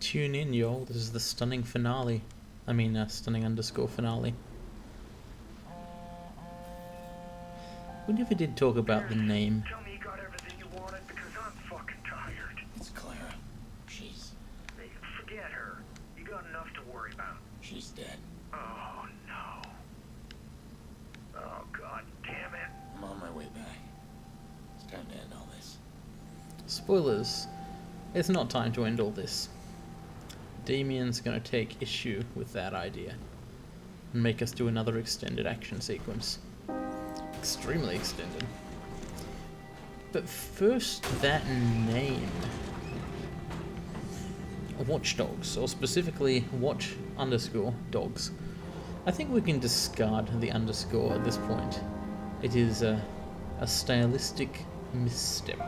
Tune in, y'all. This is the stunning finale. I mean, stunning underscore finale. We never did talk about the name. Tell me you got everything you wanted because I'm fucking tired. It's Clara. She's... Hey, forget her. You got enough to worry about. she's dead. Oh, no. Oh, god damn it. I'm on my way back. It's time to end all this. Spoilers. It's not time to end all this. Damien's gonna take issue with that idea and make us do another extended action sequence. Extremely extended. But first, that name. Watch Dogs, or specifically Watch underscore Dogs. I think we can discard the underscore at this point. It is a stylistic misstep.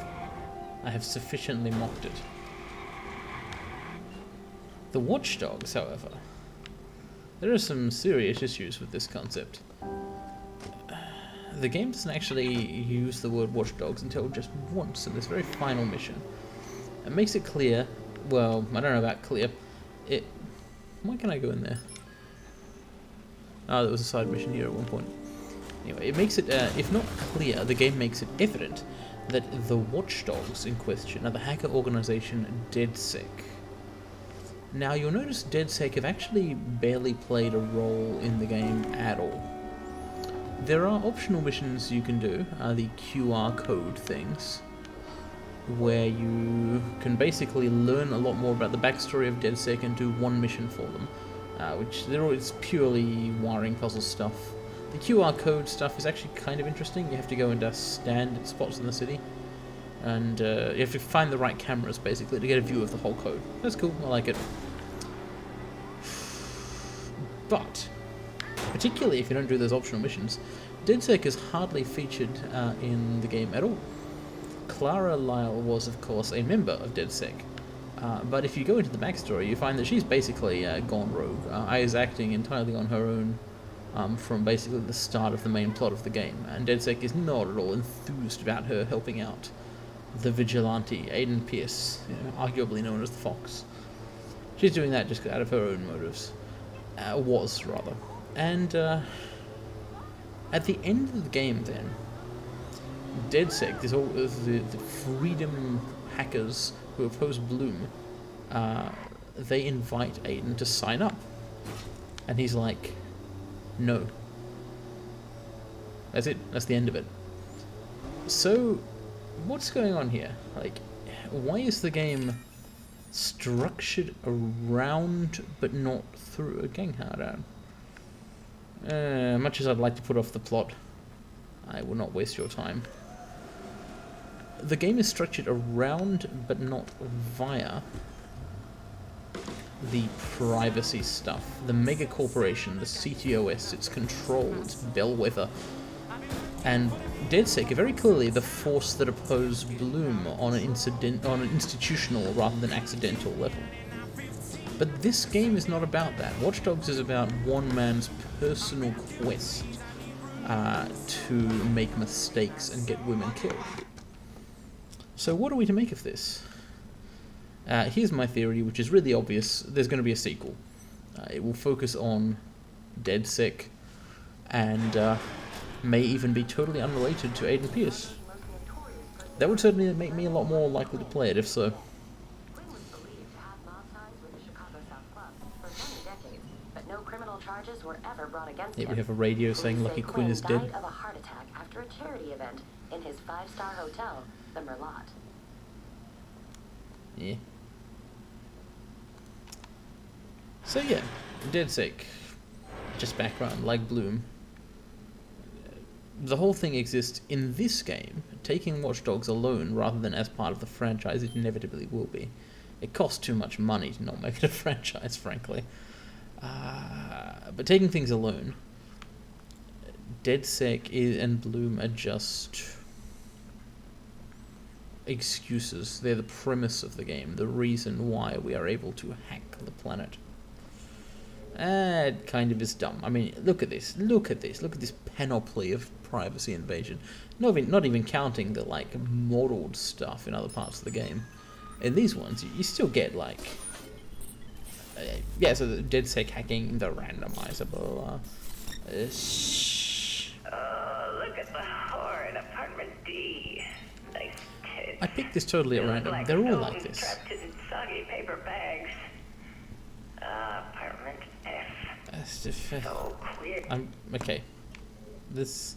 I have sufficiently mocked it. The Watchdogs, however, there are some serious issues with this concept. The game doesn't actually use the word Watchdogs until just once in this very final mission. It makes it clear, well, I don't know about clear, why can I go in there? Oh, there was a side mission here at one point. Anyway, it makes it, if not clear, the game makes it evident that the Watchdogs in question are the hacker organization DedSec. Now, you'll notice DedSec have actually barely played a role in the game at all. There are optional missions you can do, the QR code things, where you can basically learn a lot more about the backstory of DedSec and do one mission for them, which it's purely wiring puzzle stuff. The QR code stuff is actually kind of interesting. You have to go and stand at spots in the city, and you have to find the right cameras basically to get a view of the whole code. That's cool, I like it. But particularly if you don't do those optional missions, DedSec is hardly featured in the game at all. Clara Lyle was, of course, a member of DedSec, but if you go into the backstory, you find that she's basically gone rogue. Is acting entirely on her own from basically the start of the main plot of the game, and DedSec is not at all enthused about her helping out the vigilante, Aiden Pierce, arguably known as the Fox. She's doing that just out of her own motives. Was, rather. And at the end of the game, then, DedSec, the freedom hackers who oppose Bloom, they invite Aiden to sign up. And he's like, no. That's it. That's the end of it. So, what's going on here? Like, why is the game structured around but not through a gang hard-out? Much as I'd like to put off the plot, I will not waste your time. The game is structured around but not via the privacy stuff. The mega corporation, the CTOS, its control, its bellwether, and DedSec are very clearly the force that oppose Bloom on an institutional rather than accidental level. But this game is not about that. Watch Dogs is about one man's personal quest to make mistakes and get women killed. So what are we to make of this? Here's my theory, which is really obvious. There's going to be a sequel. It will focus on DedSec and may even be totally unrelated to Aiden Pierce. That would certainly make me a lot more likely to play it, if so. Yeah, we have a radio saying Lucky Quinn is dead. Died of a heart attack after a charity event in his 5-star hotel, the Merlot. Yeah. So yeah, DedSec, just background, like Bloom. The whole thing exists in this game, taking Watch Dogs alone rather than as part of the franchise it inevitably will be. It costs too much money to not make it a franchise, frankly. But taking things alone, DedSec and Bloom are just excuses. They're the premise of the game, the reason why we are able to hack the planet. It kind of is dumb. I mean, look at this. Look at this panoply of privacy invasion. Not even counting the, like, modeled stuff in other parts of the game. In these ones, you still get, like, yeah, so the DedSec hacking the randomizer, blah, blah, blah. Look at the horde, apartment D. Nice tits. I picked this totally at Look random. like They're all stones like this. trapped in soggy paper bags. Apartment F. So queer. Okay. There's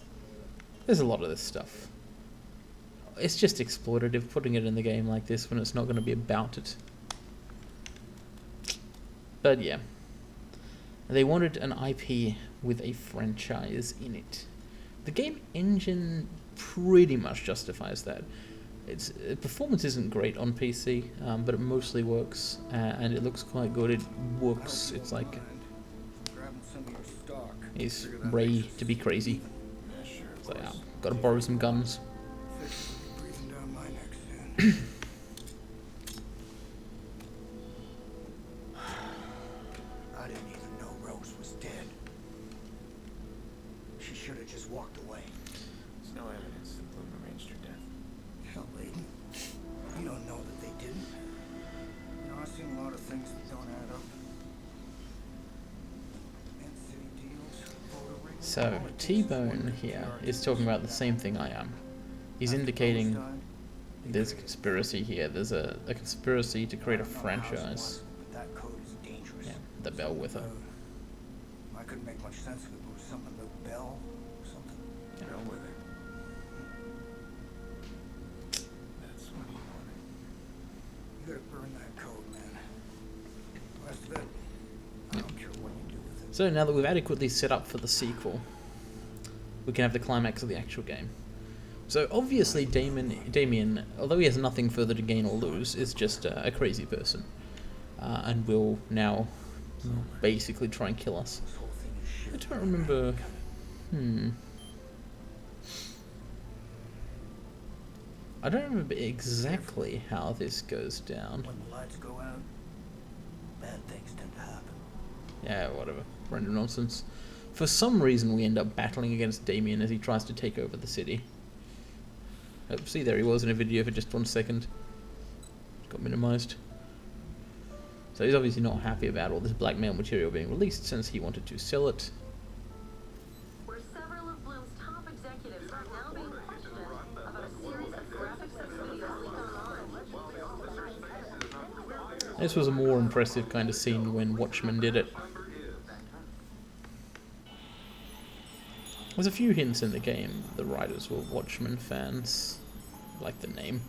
a lot of this stuff. It's just exploitative putting it in the game like this when it's not going to be about it. But yeah. They wanted an IP with a franchise in it. The game engine pretty much justifies that. Its performance isn't great on PC, but it mostly works, and it looks quite good. It works. It's like he's ready to be crazy. So yeah, gotta borrow some guns. I didn't even know Rose was dead. She should have just walked away. There's no evidence that Bloom arranged her death. Hell, Aiden. You don't know that they didn't. You know, I've seen a lot of things that don't add up. Man-City deals, photo rings, So politics, T-Bone here is talking about the same thing I am. He's indicating there's a conspiracy here. There's a conspiracy to create a franchise. But that code is dangerous. Yeah, the Bellwether. I couldn't make much sense of it, but it was something about Bell or something. Go with it. That's what he wanted. You gotta burn that code, man. The rest of it, I don't care what you do with it. So now that we've adequately set up for the sequel, we can have the climax of the actual game. So obviously Damien, although he has nothing further to gain or lose, is just a crazy person. And will now basically try and kill us. This whole thing is shit. I don't remember... I don't remember exactly how this goes down. When the lights go out, bad things tend to happen. Yeah, whatever. Random nonsense. For some reason we end up battling against Damien as he tries to take over the city. Oh, see, there he was in a video for just 1 second. Got minimized. So he's obviously not happy about all this blackmail material being released since he wanted to sell it. Where several of Bloom's top executives are now being questioned about a series of graphics and videos leaked online. This was a more impressive kind of scene when Watchmen did it. There's a few hints in the game. The writers were Watchmen fans. Like the name.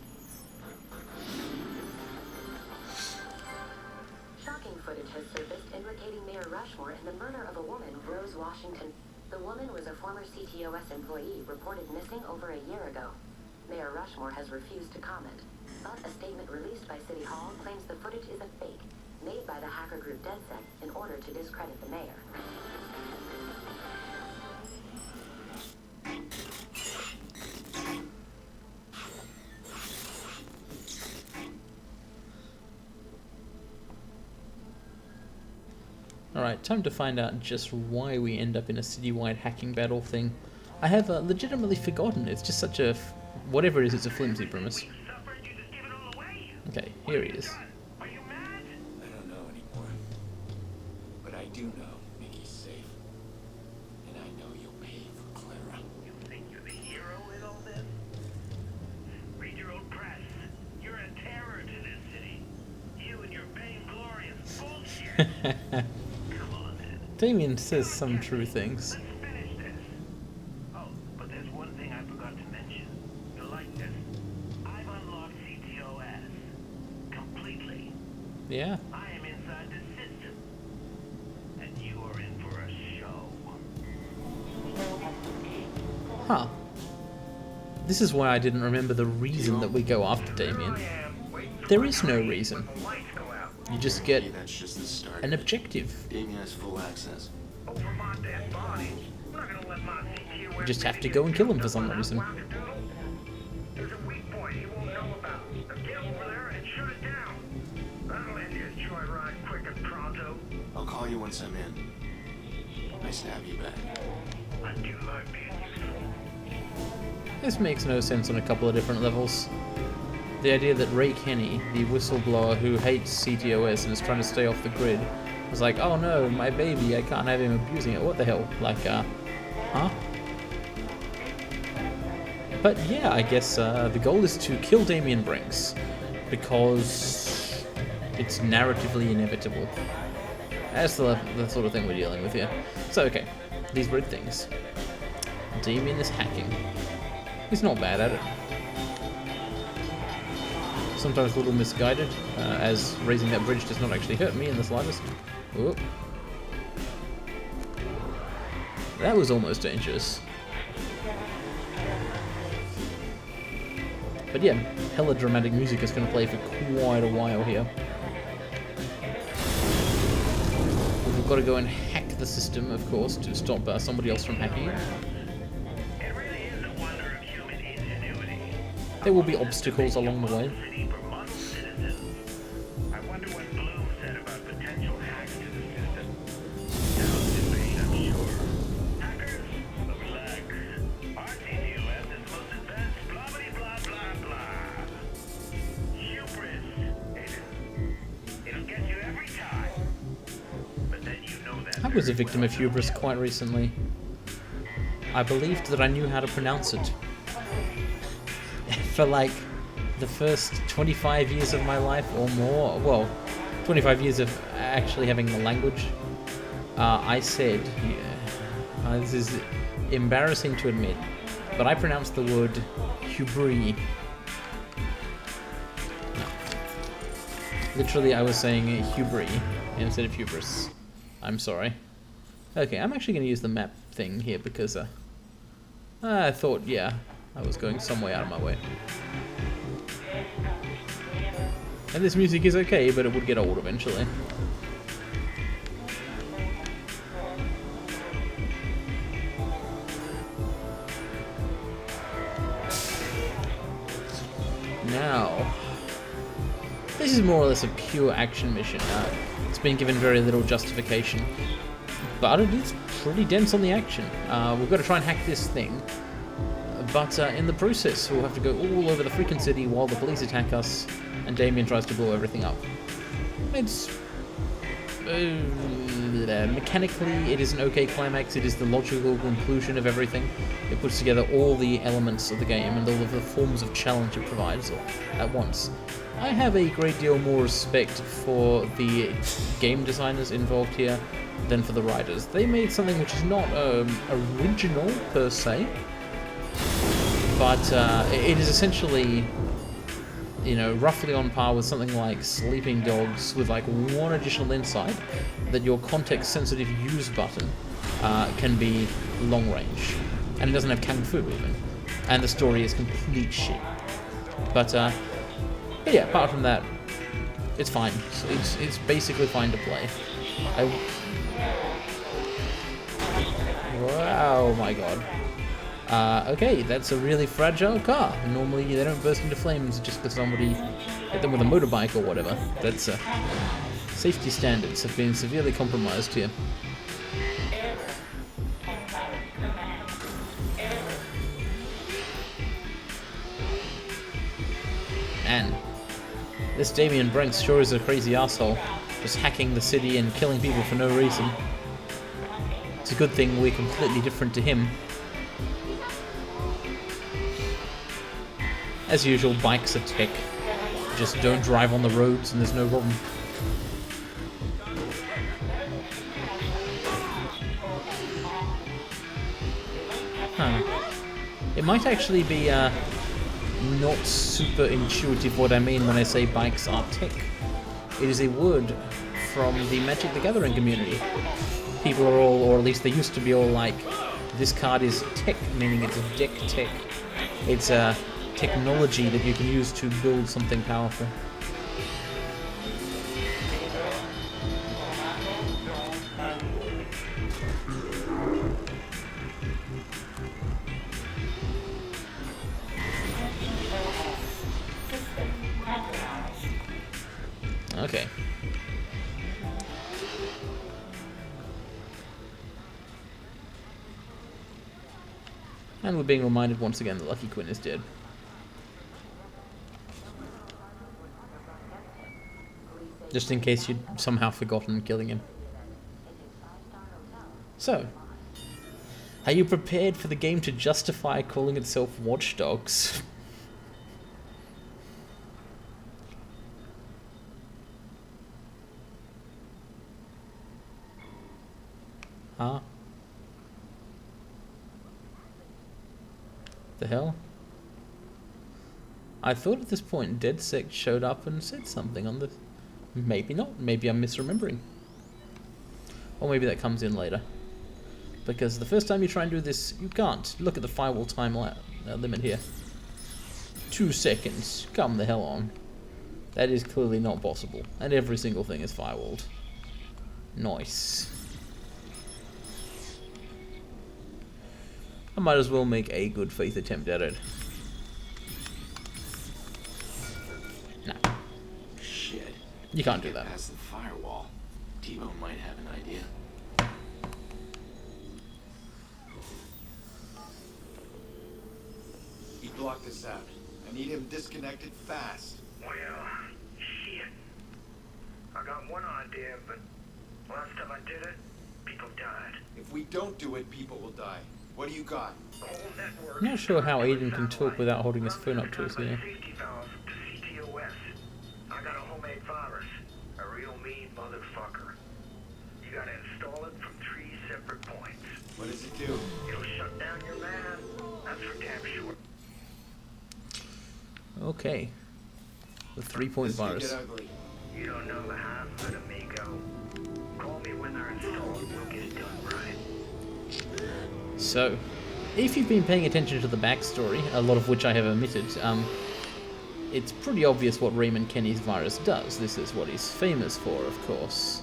Shocking footage has surfaced implicating Mayor Rushmore in the murder of a woman, Rose Washington. The woman was a former CTOS employee reported missing over a year ago. Mayor Rushmore has refused to comment, but a statement released by City Hall claims the footage is a fake, made by the hacker group DedSec in order to discredit the mayor. Alright, time to find out just why we end up in a citywide hacking battle thing. I have legitimately forgotten. It's just such a... whatever it is, it's a flimsy premise. Suffered, you just give it all away. Okay, here he is. Are you mad? I don't know anymore. But I do know Nikki's safe. And I know you'll pay for Clara. You think you're the hero in all this? Read your own press. You're a terror to this city. You and your vainglorious bullshit. Come on, man. Damien says some true things. Let's finish this. Oh, but there's one thing I forgot to mention. You'll like this. I've unlocked CTOS. Completely. Yeah. I am inside the system. And you are in for a show. Huh. This is why I didn't remember the reason that we go after Damien. There is no reason. The lights go out. You just get Maybe that's just the start. an objective. Damien has full access. Over my dead body. I'm not gonna let my CTOS You just have to go and kill him for some reason. There's a weak point he won't know about. Now get over there and shut it down. That'll end his joyride quick and pronto. I'll call you once I'm in. Nice to have you back. I do like being useful. This makes no sense on a couple of different levels. the idea that Ray Kenny, the whistleblower who hates CTOS and is trying to stay off the grid, was like, oh no, my baby, I can't have him abusing it. What the hell? Like, huh? But yeah, I guess the goal is to kill Damien Brinks, because it's narratively inevitable. That's the sort of thing we're dealing with here. So, okay, these red things. Damien is hacking. He's not bad at it. Sometimes a little misguided, as raising that bridge does not actually hurt me in the slightest. Whoop. That was almost dangerous. But yeah, hella dramatic music is going to play for quite a while here. We've got to go and hack the system, of course, to stop somebody else from hacking it. It really is a wonder of human ingenuity. There will be obstacles along the way. City per month citizens. I wonder what Bloom said about potential hacks to the system. Sounds insane, I'm sure. Hackers, relax. Our CTOS is the most advanced blah blah blah blah. Hubris. It'll get you every time. But then you know that. I was a victim of hubris quite recently. I believed that I knew how to pronounce it. For like the first 25 years of my life or more, well, 25 years of actually having the language, I said, this is embarrassing to admit, but I pronounced the word hubris. No. Literally, I was saying hubris instead of hubris. I'm sorry. Okay, I'm actually going to use the map thing here because I thought, yeah, I was going some way out of my way. And this music is okay, but it would get old eventually. Now, this is more or less a pure action mission. It's been given very little justification, but it is pretty dense on the action. We've got to try and hack this thing, but in the process we'll have to go all over the freaking city while the police attack us and Damien tries to blow everything up. It's mechanically it is an okay climax. It is the logical conclusion of everything. It puts together all the elements of the game and all of the forms of challenge it provides at once. I have a great deal more respect for the game designers involved here than for the writers. They made something which is not original per se, but it is essentially, you know, roughly on par with something like Sleeping Dogs, with like one additional insight, that your context-sensitive use button can be long range, and it doesn't have kung fu even, and the story is complete shit. But yeah, apart from that, it's fine. It's basically fine to play. Wow, my god. Okay, that's a really fragile car. Normally they don't burst into flames just because somebody hit them with a motorbike or whatever. That's safety standards have been severely compromised here. Man, this Damien Brinks sure is a crazy asshole, just hacking the city and killing people for no reason. It's a good thing we're completely different to him. As usual, bikes are tech. Just don't drive on the roads and there's no problem. Huh. It might actually be not super intuitive what I mean when I say bikes are tech. It is a word from the Magic the Gathering community. People are all, or at least they used to be all like, this card is tech, meaning it's a deck tech. It's a technology that you can use to build something powerful. Okay. And we're being reminded once again that Lucky Quinn is dead. Just in case you'd somehow forgotten killing him. So, are you prepared for the game to justify calling itself Watch Dogs? Huh? The hell? I thought at this point DedSec showed up and said something on the... Maybe not. Maybe I'm misremembering. Or maybe that comes in later. Because the first time you try and do this, you can't. Look at the firewall time limit here. 2 seconds. Come the hell on. That is clearly not possible. And every single thing is firewalled. Nice. I might as well make a good faith attempt at it. No. Shit. You can't do that. Past the firewall. T-Bone might have an idea. He blocked us out. I need him disconnected fast. Well, shit. I got one idea, but last time I did it, people died. If we don't do it, people will die. What do you got? The whole network. I'm not sure how Aiden can talk without holding his phone up to his ear. Safety valve to CTOS. I got a homemade virus. A real mean motherfucker. You gotta install it from 3 separate points. What does it do? It'll shut down your man. That's for damn sure. Okay. The 3-point This could virus. get ugly. You don't know the half of it, amigo. Call me when they're installed. We'll get it done right. So, if you've been paying attention to the backstory, a lot of which I have omitted, it's pretty obvious what Raymond Kenny's virus does. This is what he's famous for, of course.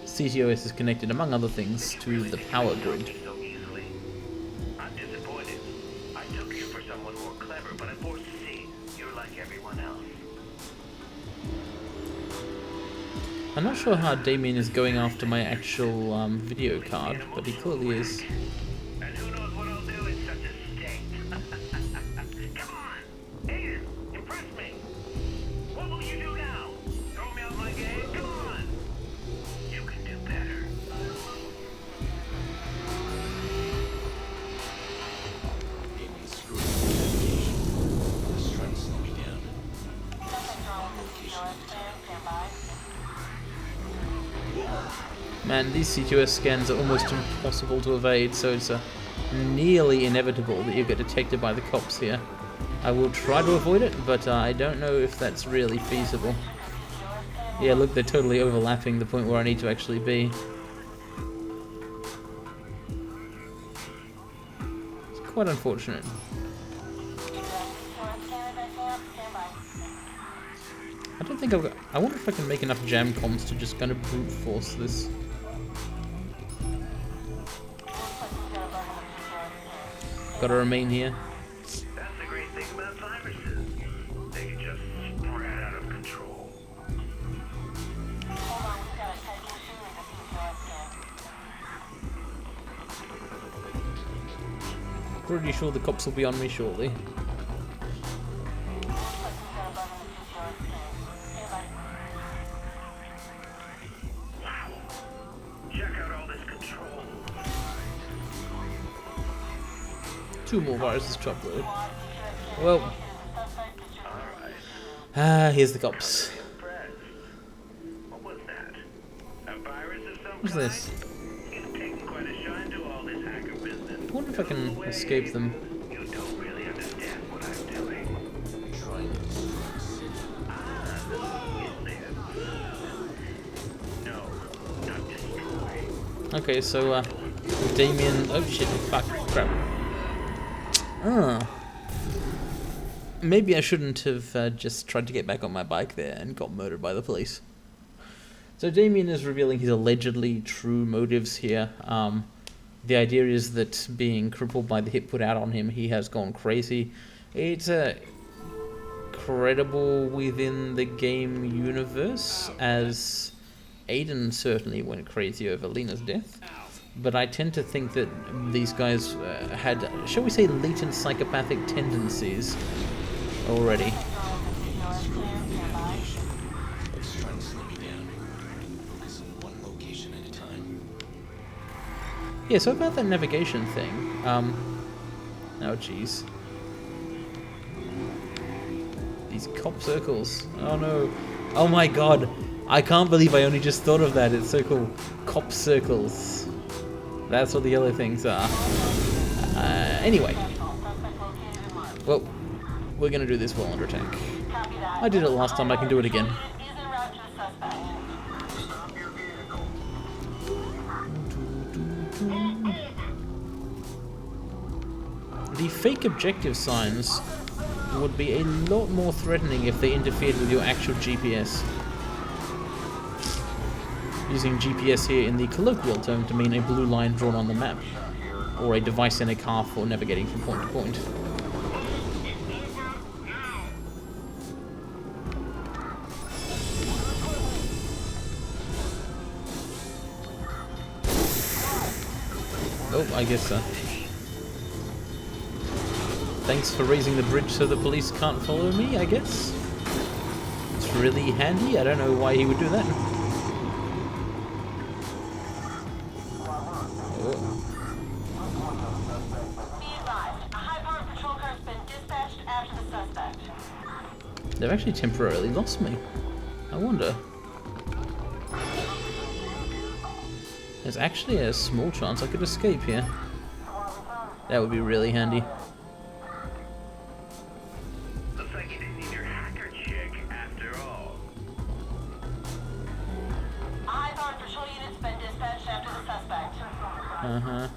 CTOS is connected, among other things, to the power grid. So easily. I'm disappointed. I took you for someone more clever, but I'm forced to see you're like everyone else. I'm not sure how Damien is going after my actual video card, but he clearly is. And who knows what I'll do in such a state. Come on! Aiden, impress me! What will you do now? Throw me out my game? Come on! You can do better. Maybe screw up the navigation. Let's try to slow me down. Man, these CTOS scans are almost impossible to evade, so it's nearly inevitable that you get detected by the cops here. I will try to avoid it, but I don't know if that's really feasible. Yeah, look, they're totally overlapping the point where I need to actually be. It's quite unfortunate. I don't think I've got... I wonder if I can make enough jam comms to just kind of brute force this. Gotta remain here. That's the great thing about viruses. They can just spread out of control. Pretty sure the cops will be on me shortly. Check out all this control. 2 more viruses to upload. Well, Alright. here's the cops. Impressed. What was that? A virus of some What's kind? this? You've taken quite a shine to all this hacker business. I wonder if I can escape them. You don't really understand what I'm doing. Trying to destroy the city. Is there? No, not destroy. Okay, so, Damien... Oh shit, fuck, crap. Maybe I shouldn't have just tried to get back on my bike there and got murdered by the police. So Damien is revealing his allegedly true motives here. The idea is that being crippled by the hit put out on him, he has gone crazy. It's credible within the game universe, as Aiden certainly went crazy over Lena's death. But I tend to think that these guys had, shall we say, latent psychopathic tendencies already. Let's try to slow me down. Yeah, so about that navigation thing, oh jeez. These cop circles, oh no. Oh my god, I can't believe I only just thought of that, it's so cool. Cop circles. That's what the yellow things are. Anyway. Well, we're gonna do this while under attack. I did it last time, I can do it again. The fake objective signs would be a lot more threatening if they interfered with your actual GPS. Using GPS here in the colloquial term to mean a blue line drawn on the map, or a device in a car for navigating from point to point. Oh, I guess so. Thanks for raising the bridge so the police can't follow me, I guess. It's really handy. I don't know why he would do that. Oh. They've actually temporarily lost me. I wonder. There's actually a small chance I could escape here. That would be really handy. Looks like you didn't need your hacker chick after all. High-powered patrol unit's been dispatched after the suspect. Uh-huh.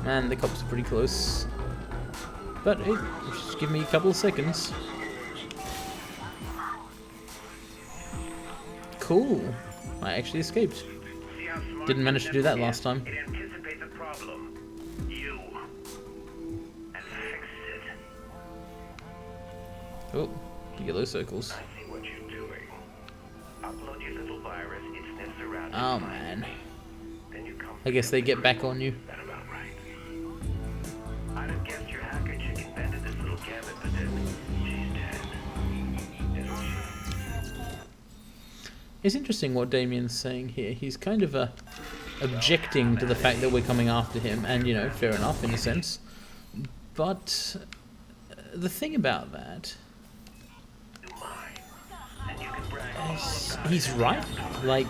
Man, the cops are pretty close. But hey, just give me a couple of seconds. Cool. I actually escaped. See how smart Didn't manage to do that last time. It anticipates a problem. You. And fix it. Oh, yellow circles. I see what you're doing. Upload your little virus, it sniffs around. Oh man. Then you come. I guess they get back on you. That about right. I'd have guessed your hacker chick invented this little gambit, but then she's dead. Isn't she? It's interesting what Damien's saying here. He's kind of objecting to the fact that we're coming after him, and you know, fair enough in a sense. But the thing about that is he's right. Like,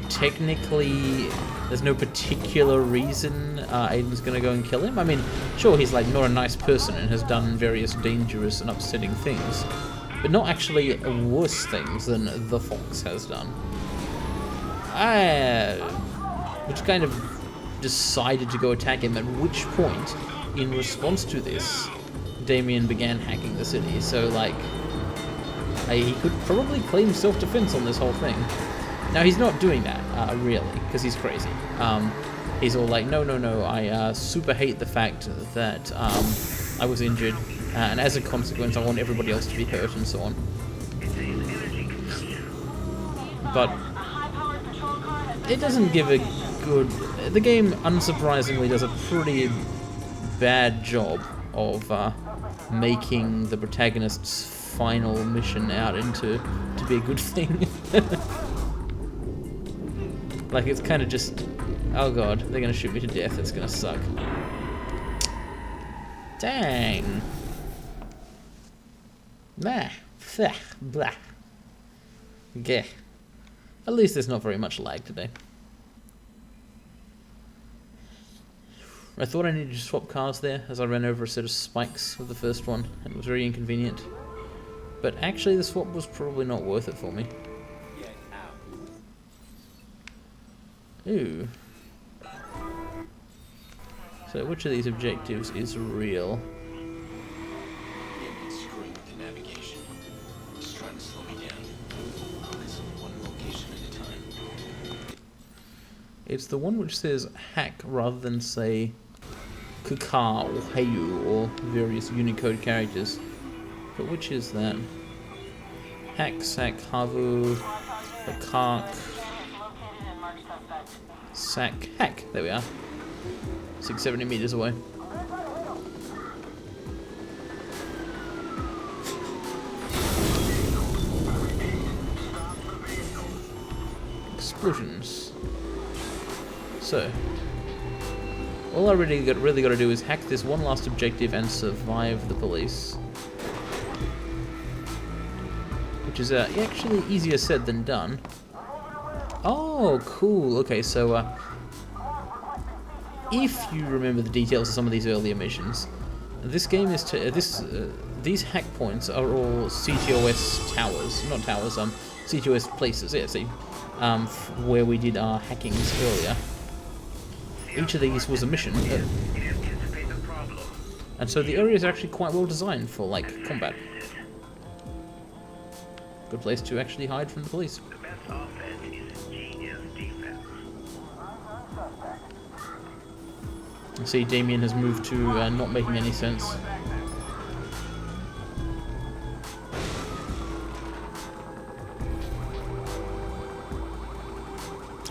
technically, there's no particular reason Aiden's gonna go and kill him. I mean, sure, he's like not a nice person and has done various dangerous and upsetting things, but not actually worse things than the Fox has done. Which kind of decided to go attack him, at which point, in response to this, Damien began hacking the city. So, like, he could probably claim self-defense on this whole thing. Now, he's not doing that, really, because he's crazy. He's all like, no, I super hate the fact that I was injured, and as a consequence, I want everybody else to be hurt, and so on. But it doesn't give a good... The game, unsurprisingly, does a pretty bad job of making the protagonist's final mission out to be a good thing. Like, it's kind of just, oh god, they're gonna shoot me to death, it's gonna suck. Dang. Blah. Blah. Gah. At least there's not very much lag today. I thought I needed to swap cars there as I ran over a set of spikes with the first one, and it was very inconvenient. But actually the swap was probably not worth it for me. Ooh. So which of these objectives is real? It's screwing with the navigation. It's trying to slow me down. Focus on one location at a time. It's the one which says hack rather than say Kuka or Heyu or various Unicode characters. But which is that? Hack, Sack, Havu, Bakak, Sack, Hack. There we are. 670 meters away. explosions. So, all I really got to do is hack this one last objective and survive the police. Which is actually easier said than done. Oh, cool. Okay, so if you remember the details of some of these earlier missions, this game is these hack points are all CTOS towers, not towers, CTOS places. Yeah, see, where we did our hackings earlier. Each of these was a mission, and so the area is actually quite well designed for like combat. Good place to actually hide from the police. The best offense is genius defense. I see Damien has moved to not making any sense.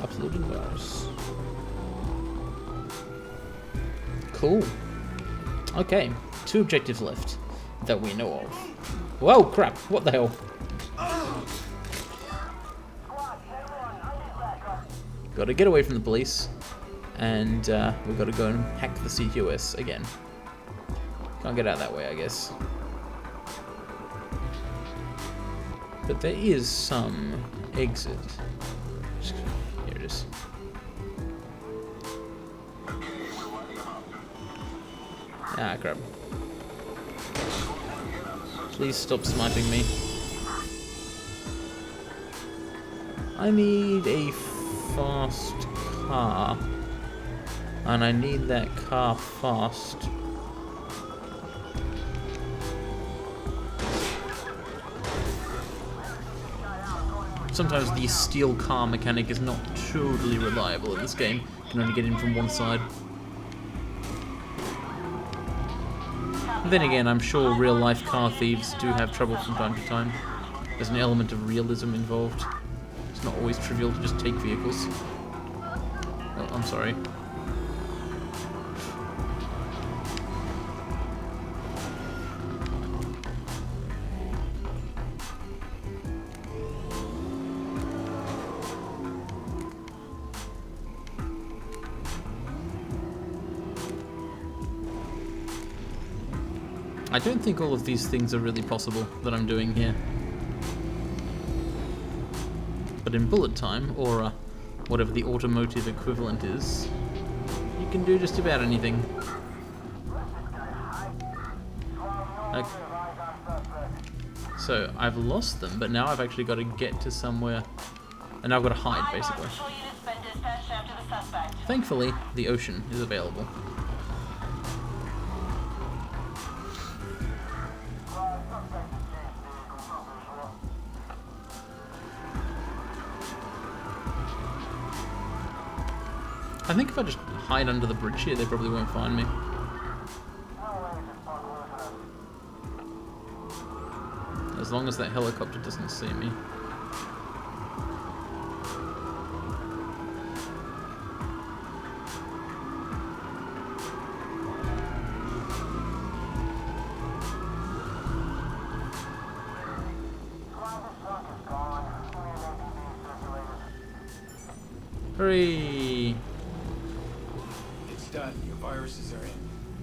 Uploading virus. Cool. Okay, 2 objectives left that we know of. Whoa, crap! What the hell? Got to get away from the police, and we've got to go and hack the CTOS again. Can't get out that way, I guess. But there is some exit. Here it is. Ah, crap. Please stop sniping me. I need a fast car, and I need that car fast. Sometimes the steel car mechanic is not totally reliable in this game. You can only get in from one side. Then again, I'm sure real-life car thieves do have trouble from time to time. There's an element of realism involved. It's not always trivial to just take vehicles. Oh, I'm sorry. I don't think all of these things are really possible that I'm doing here. But in bullet time, or whatever the automotive equivalent is, you can do just about anything. Okay. So, I've lost them, but now I've actually got to get to somewhere, and now I've got to hide, basically. Thankfully, the ocean is available. I think if I just hide under the bridge here, they probably won't find me. As long as that helicopter doesn't see me. Hurry! It's done. Your viruses are in.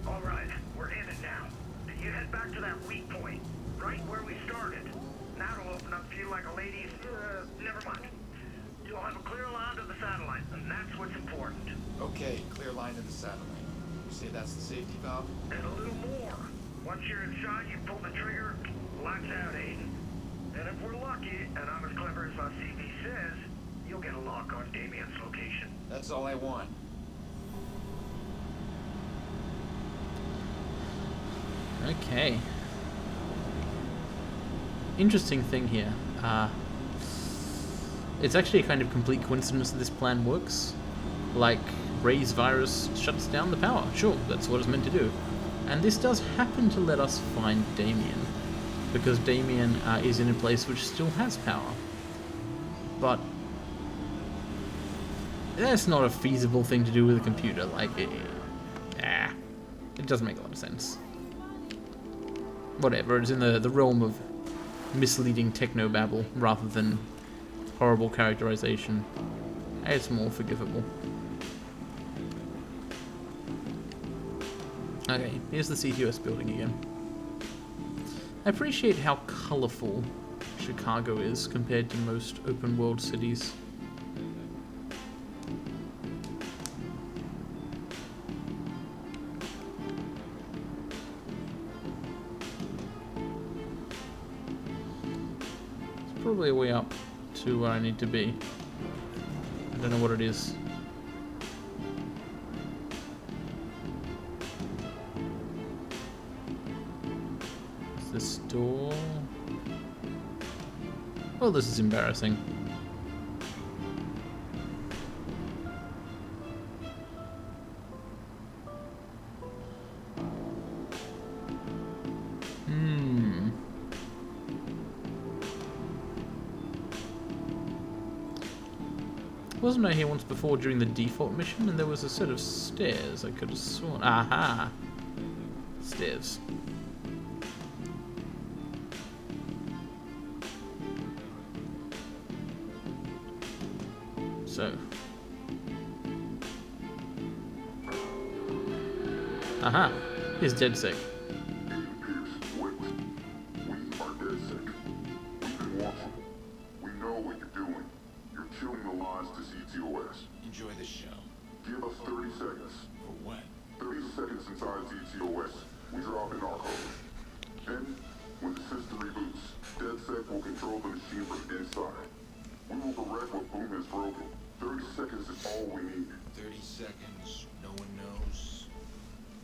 All right, we're in it now. You head back to that weak point, right where we started. That'll open up to you like a lady's... never mind. You'll have a clear line to the satellite, and that's what's important. Okay, clear line to the satellite. You say that's the safety valve? And a little more. Once you're inside, you pull the trigger, lights out, Aiden. And if we're lucky, and I'm as clever as my CV says, you'll get a lock on Damien's location. That's all I want. Okay. Interesting thing here. It's actually a kind of complete coincidence that this plan works. Like, Ray's virus shuts down the power. Sure, that's what it's meant to do. And this does happen to let us find Damien, because Damien is in a place which still has power. But that's not a feasible thing to do with a computer. Like, it doesn't make a lot of sense. Whatever, it's in the realm of misleading technobabble rather than horrible characterization. It's more forgivable. Okay, here's the CTOS building again. I appreciate how colourful Chicago is compared to most open world cities. It's probably a way up to where I need to be. I don't know what it is. Is this door? Well, this is embarrassing. Wasn't I here once before during the default mission, and there was a set of stairs I could have sworn. Aha! Stairs. So. Aha! Here's DedSec. Enjoy the show. Give us 30 seconds. For what? 30 seconds inside ZTOS. We drop in our code. Then, when the system reboots, DedSec will control the machine from inside. We will correct what Boom has broken. 30 seconds is all we need. 30 seconds, no one knows.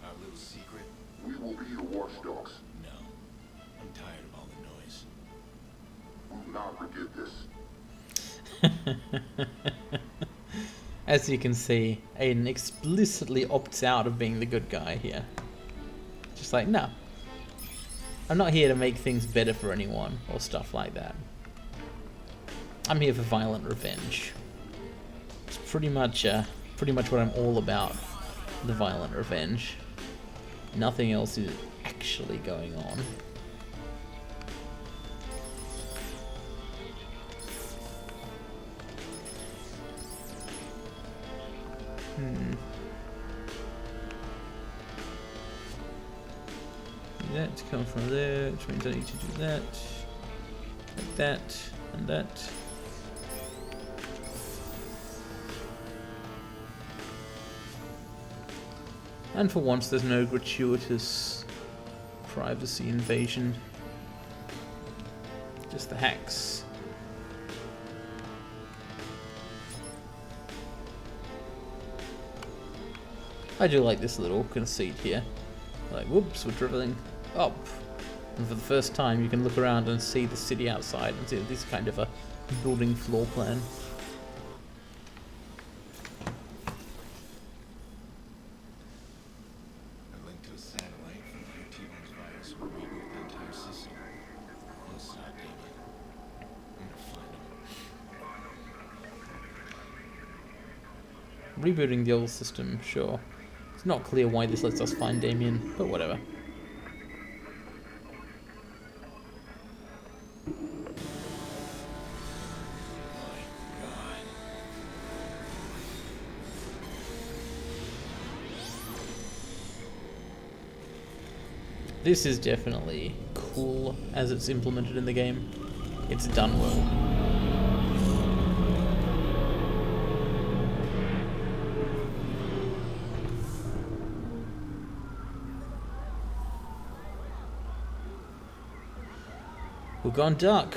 Our little secret? We will be your watchdogs. No. I'm tired of all the noise. We will not forget this. As you can see, Aiden explicitly opts out of being the good guy here. Just like, no. I'm not here to make things better for anyone, or stuff like that. I'm here for violent revenge. It's pretty much what I'm all about. The violent revenge. Nothing else is actually going on. That to come from there, which means I need to do that, like that, and that. And for once, there's no gratuitous privacy invasion. Just the hacks. I do like this little conceit here. Like, whoops, we're traveling up. And for the first time, you can look around and see the city outside and see this kind of a building floor plan. A link to a satellite from the T-Bone's virus will reboot the entire system. Close enough, Damien. I'm gonna find him. Rebooting the old system, sure. It's not clear why this lets us find Damien, but whatever. This is definitely cool as it's implemented in the game. It's done well. We've gone dark.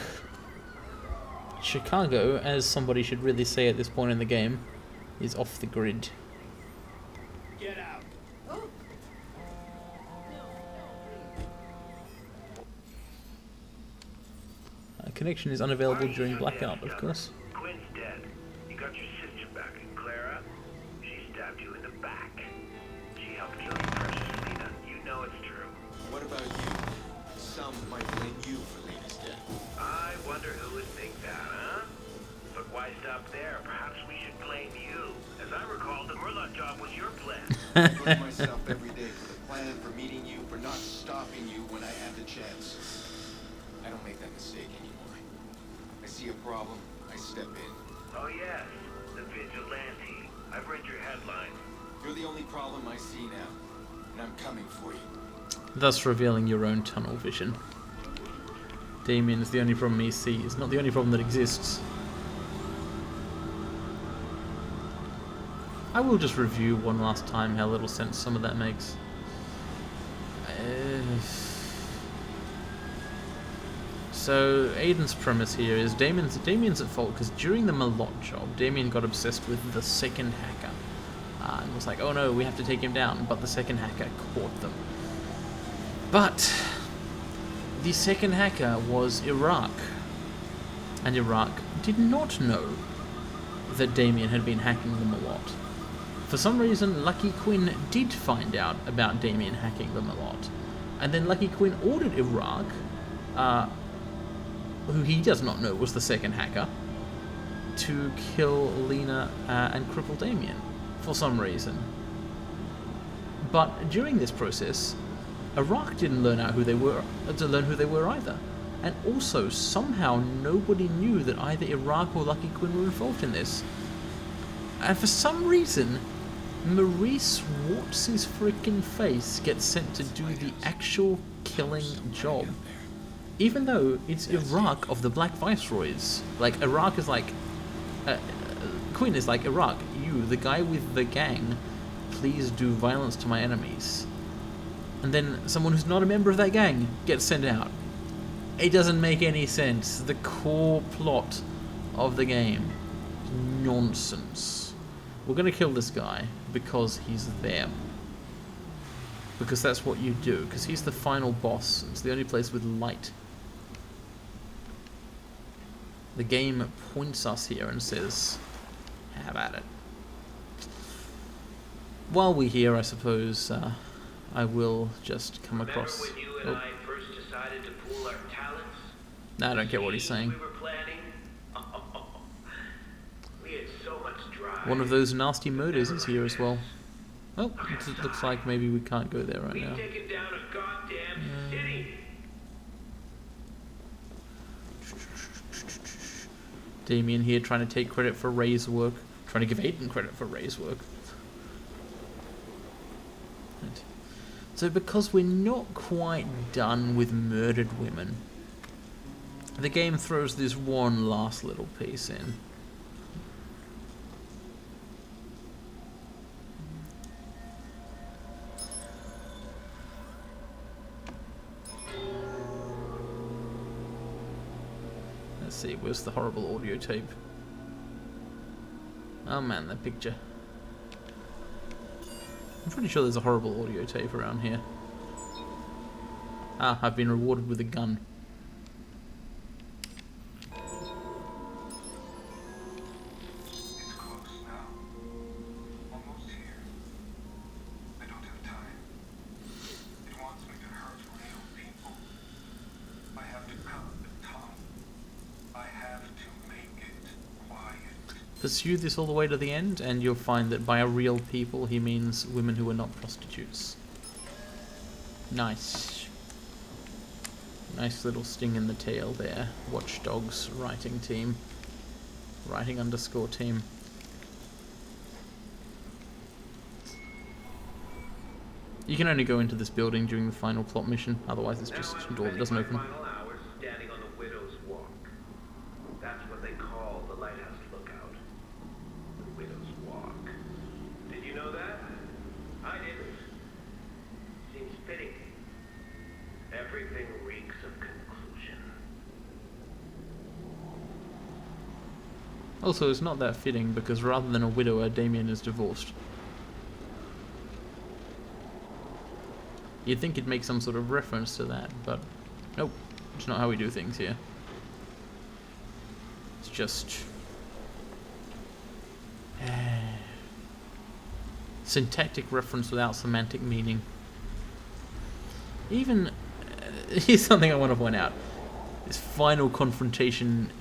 Chicago, as somebody should really say at this point in the game, is off the grid. Get out. Connection is unavailable during blackout, of course. Quinn's dead. You got your sister back, and Clara? She stabbed you in the back. She helped kill your precious Lena. You know it's true. What about you? Some might blame you for Lena's death. I wonder who would think that, huh? But why stop there? Perhaps we should blame you. As I recall, the Murloc job was your plan. I blame myself every day for the plan, for meeting you, for not stopping you when I had the chance. I don't make that mistake anymore. I see a problem, I step in. Oh yes, the a vigilante. I've read your headlines. You're the only problem I see now, and I'm coming for you. Thus revealing your own tunnel vision. Damien is the only problem he sees, not the only problem that exists. I will just review one last time how little sense some of that makes. So Aiden's premise here is Damien's at fault because during the Malott job, Damien got obsessed with the second hacker and was like, "Oh no, we have to take him down." But the second hacker caught them. But the second hacker was Iraq, and Iraq did not know that Damien had been hacking them a lot. For some reason, Lucky Quinn did find out about Damien hacking them a lot, and then Lucky Quinn ordered Iraq, who he does not know was the second hacker, to kill Lena and cripple Damien for some reason. But during this process, Iraq didn't learn who they were either, and also somehow nobody knew that either Iraq or Lucky Quinn were involved in this. And for some reason, Maurice What's-his freaking face gets sent to do the actual killing job, even though it's Iraq of the Black Viceroys. Like, Iraq is like, Quinn is like, "Iraq, you, the guy with the gang, please do violence to my enemies." And then someone who's not a member of that gang gets sent out. It doesn't make any sense. The core plot of the game. Nonsense. We're gonna kill this guy because he's there. Because that's what you do. Because he's the final boss. It's the only place with light. The game points us here and says, have at it. While we're here, I suppose, I will just come across... Remember when you and I first decided to pool our talents? Nah, I don't get what he's saying. We were planning? We had so much drive. One of those nasty murders is here as well. Oh, it looks like maybe we can't go there right now. We've taken down a goddamn city. Damien here trying to take credit for Ray's work. Trying to give Aiden credit for Ray's work. Right. So because we're not quite done with murdered women, the game throws this one last little piece in. Let's see, where's the horrible audio tape? Oh man, that picture. I'm pretty sure there's a horrible audio tape around here. Ah, I've been rewarded with a gun. It's close now. Almost here. I don't have time. It wants me to hurt real people. I have to cut the tongue. I have to make it quiet. Pursue this all the way to the end, and you'll find that by a real people, he means women who are not prostitutes. Nice. Nice little sting in the tail there. Watch Dogs writing team. Writing _ team. You can only go into this building during the final plot mission, otherwise it's just a door that doesn't open. Final hours standing on the Widow's Walk. That's what they call the lighthouse lookout. The Widow's Walk. Did you know that? I didn't. Seems fitting. Everything reeks of conclusion. Also, it's not that fitting because rather than a widower, Damien is divorced. You'd think it'd make some sort of reference to that, but nope, it's not how we do things here. It's just syntactic reference without semantic meaning. Even here's something I want to point out: this final confrontation,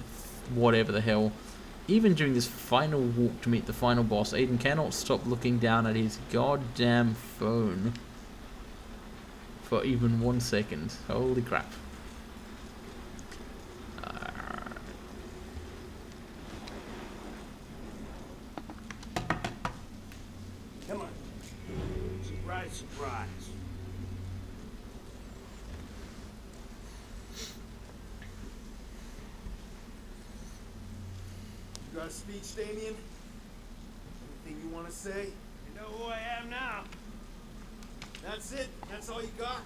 whatever the hell. Even during this final walk to meet the final boss, Aiden cannot stop looking down at his goddamn phone for even 1 second. Holy crap. got a speech, Damien? Anything you want to say? You know who I am now. That's it? That's all you got?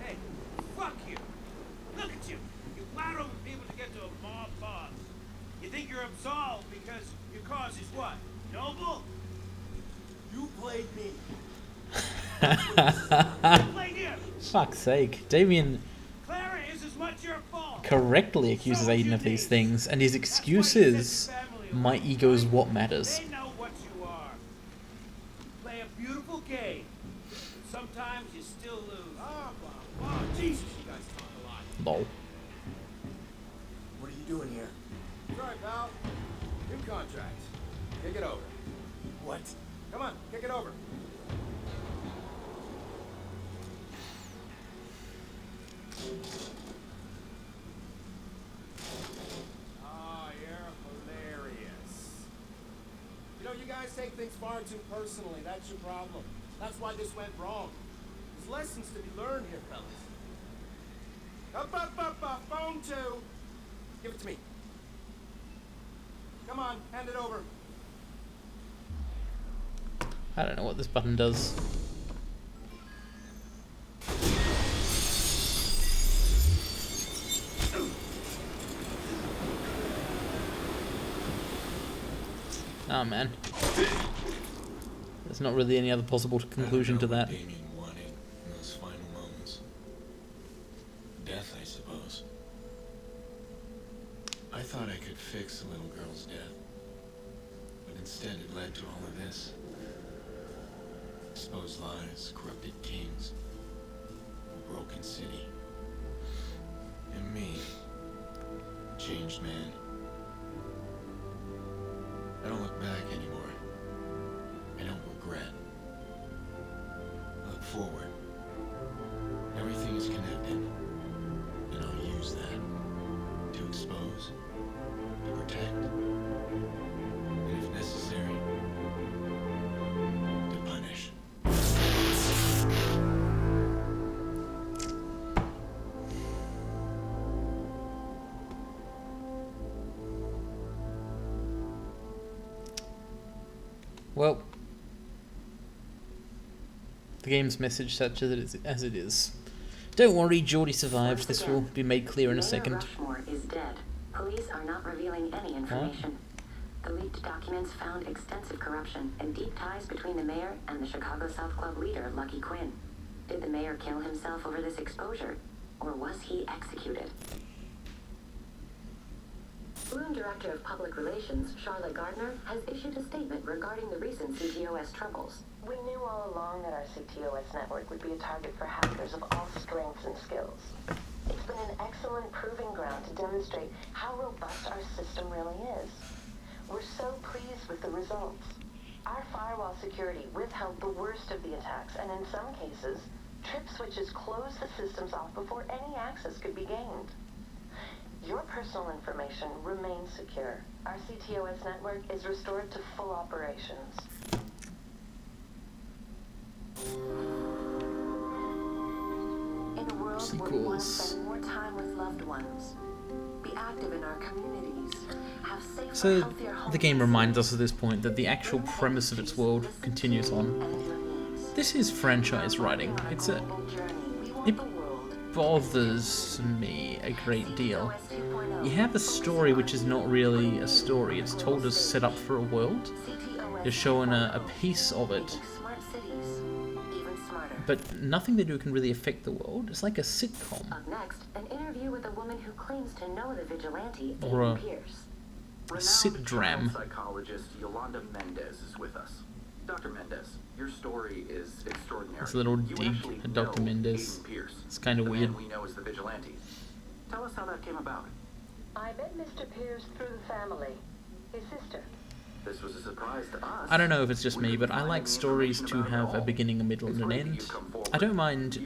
Hey, fuck you. Look at you. You flat over people to get to a mob boss. You think you're absolved because your cause is what? Noble? You played me. You played you. Fuck's sake. Damien Clara is as much your fault. correctly accuses Aiden of these things, and his excuse is, my ego's what matters. They know what you are. You play a beautiful game. But sometimes you still lose. Oh, Jesus, you guys talk a lot. Lol. What are you doing here? Sorry, pal. New contract. Kick it over. What? Come on, kick it over. Ah, you're hilarious. You know, you guys take things far too personally. That's your problem. That's why this went wrong. There's lessons to be learned here, fellas. Up, phone two. Give it to me. Come on, hand it over. I don't know what this button does. Oh man. There's not really any other possible conclusion to that. Damien wanted in those final moments. Death, I suppose. I thought I could fix the little girl's death, but instead it led to all of this. Exposed lies, corrupted kings, a broken city, and me, changed man. I don't look back anymore. I don't regret. I look forward. Everything is connected, and I'll use that to expose, to protect, and if necessary, to punish. Well, the game's message such as it is. Don't worry, Geordie survived. This will be made clear in a second. Mayor Rushmore is dead. Police are not revealing any information. The leaked documents found extensive corruption and deep ties between the mayor and the Chicago South Club leader, Lucky Quinn. Did the mayor kill himself over this exposure, or was he executed? Bloom Director of Public Relations, Charlotte Gardner, has issued a statement regarding the recent CTOS troubles. We knew all along that our CTOS network would be a target for hackers of all strengths and skills. It's been an excellent proving ground to demonstrate how robust our system really is. We're so pleased with the results. Our firewall security withheld the worst of the attacks, and in some cases, trip switches closed the systems off before any access could be gained. Your personal information remains secure. Our CTOS network is restored to full operations. In a world where we want to spend more time with loved ones, be active in our communities, have safer, So, healthier homes. the game reminds us at this point that the actual premise of its world continues on. This is franchise writing. It bothers me a great deal. You have a story which is not really a story. It's told as set up for a world. You're showing a piece of it, but nothing they do can really affect the world. It's like a sitcom. Up next, an interview with a woman who claims to know the vigilante, Or Aiden a Pierce. sit-dram. Psychologist Yolanda Mendez is with us. Dr. Mendez, your story is extraordinary. It's a little You dig actually at Dr. know Mendez. Aiden Pierce, It's kind of the weird. man we know as the vigilante. Tell us how that came about. I met Mr. Pierce through the family, his sister. This was a surprise to us. I don't know if it's just me, but I like stories to have a beginning, a middle, and an end. I don't mind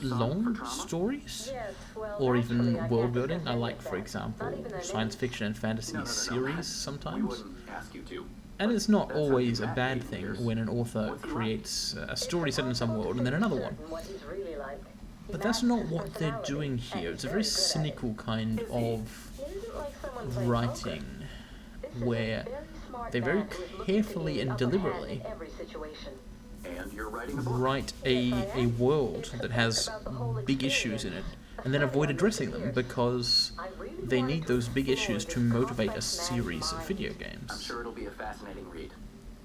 long stories, Yes, well, or naturally, even I world can't building. I defend like, that. for example, Not even an science fiction and fantasy series We sometimes. wouldn't ask you to. And it's not That's how always you a act, bad Aiden thing Pierce. when an author What's he like? creates a story set in some world and then another one. What he's really like. He But that's masks not his what they're personality, doing and here. he's It's a very good at it. cynical kind of He isn't like someone playing writing. poker. where they very carefully and deliberately And you're writing a book. write a world that has big issues in it, and then avoid addressing them because they need those big issues to motivate a series of video I'm games. sure it'll be a fascinating read.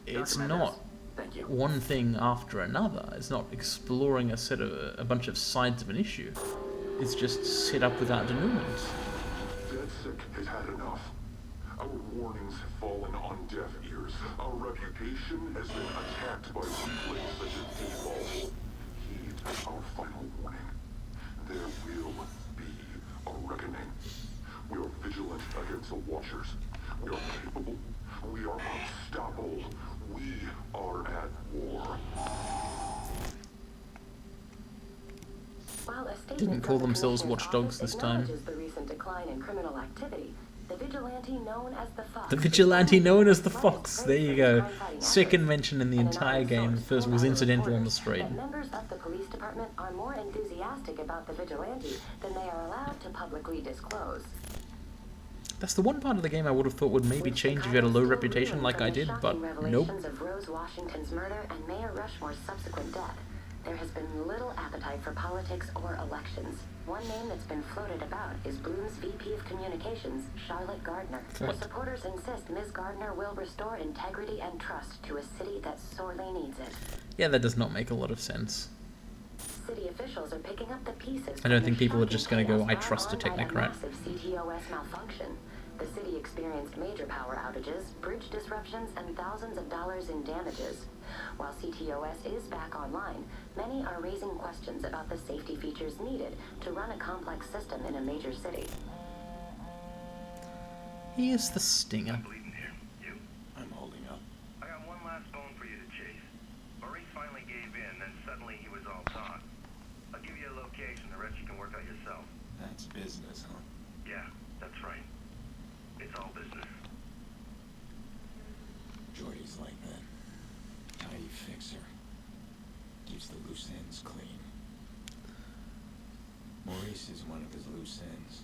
It's Dr. not Mendes, thank you. one thing after another. It's not exploring a bunch of sides of an issue. It's just set up without denouement. DedSec has had enough. Our warnings have fallen on deaf ears. Our reputation has been attacked by weaklings such as Default. Heed our final warning. There will be a reckoning. We are vigilant against the Watchers. We are capable. We are unstoppable. We are at war. While a statement Didn't call from the themselves Commissioner's watchdogs office this time. acknowledges the recent decline in criminal activity, the vigilante known as the Fox. The vigilante known as the Fox. There you go. Second mention in the entire game. The first was incidental on the street. That members of the police department are more enthusiastic about the vigilante than they are allowed to publicly disclose. That's the one part of the game I would have thought would maybe change if you had a low reputation like I did, but nope. Revelations of Rose Washington's murder and Mayor Rushmore's subsequent death, there has been little appetite for politics or elections. One name that's been floated about is Bloom's VP of Communications, Charlotte Gardner. Her What? supporters insist Ms. Gardner will restore integrity and trust to a city that sorely needs it. Yeah, that does not make a lot of sense. City officials are picking up the pieces. I don't from think the people are shocking just gonna go, chaos "I brought trust a on by technocrat." massive CTOS malfunction. The city experienced major power outages, bridge disruptions, and thousands of dollars in damages. While CTOS is back online, many are raising questions about the safety features needed to run a complex system in a major city. Here's the stinger. Bleeding here. You? I'm holding up. I got one last bone for you to chase. Maurice finally gave in, then suddenly he was all talk. I'll give you a location, the rest you can work out yourself. That's business, huh? Yeah, that's right. It's all business. Jordy's like that. Tidy fixer. Keeps the loose ends clean. Maurice is one of his loose ends.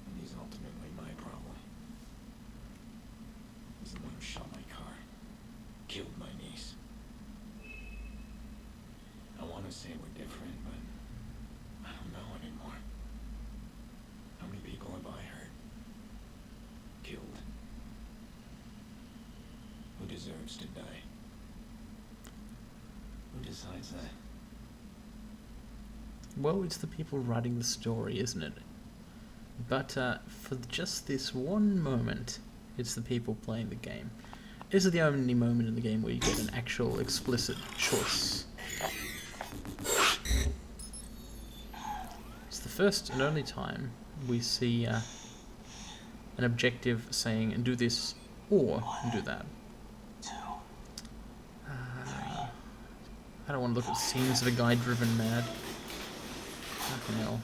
And he's ultimately my problem. He's the one who shot my car. Killed my niece. I want to say we're different, but I don't know anymore. How many people have I hurt? Killed? Who deserves to die? Who decides that? Well, it's the people writing the story, isn't it? But for just this one moment, it's the people playing the game. This is the only moment in the game where you get an actual explicit choice. It's the first and only time we see an objective saying, do this or do that. I don't want to look at scenes of a guy driven mad. Fucking hell.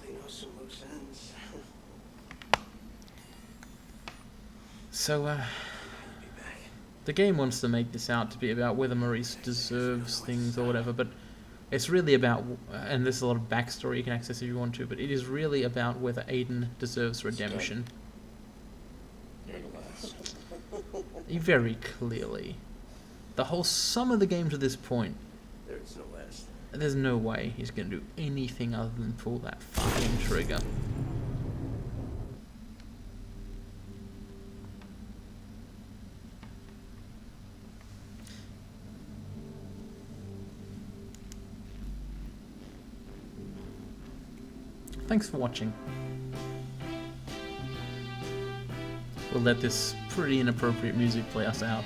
Clean out some loose ends. So, the game wants to make this out to be about whether Maurice deserves things or whatever, but it's really about, and there's a lot of backstory you can access if you want to, but it is really about whether Aiden deserves redemption. You're the last. Very clearly. The whole sum of the game to this point, There's no last. there's no way he's going to do anything other than pull that fucking trigger. Thanks for watching. We'll let this pretty inappropriate music play us out.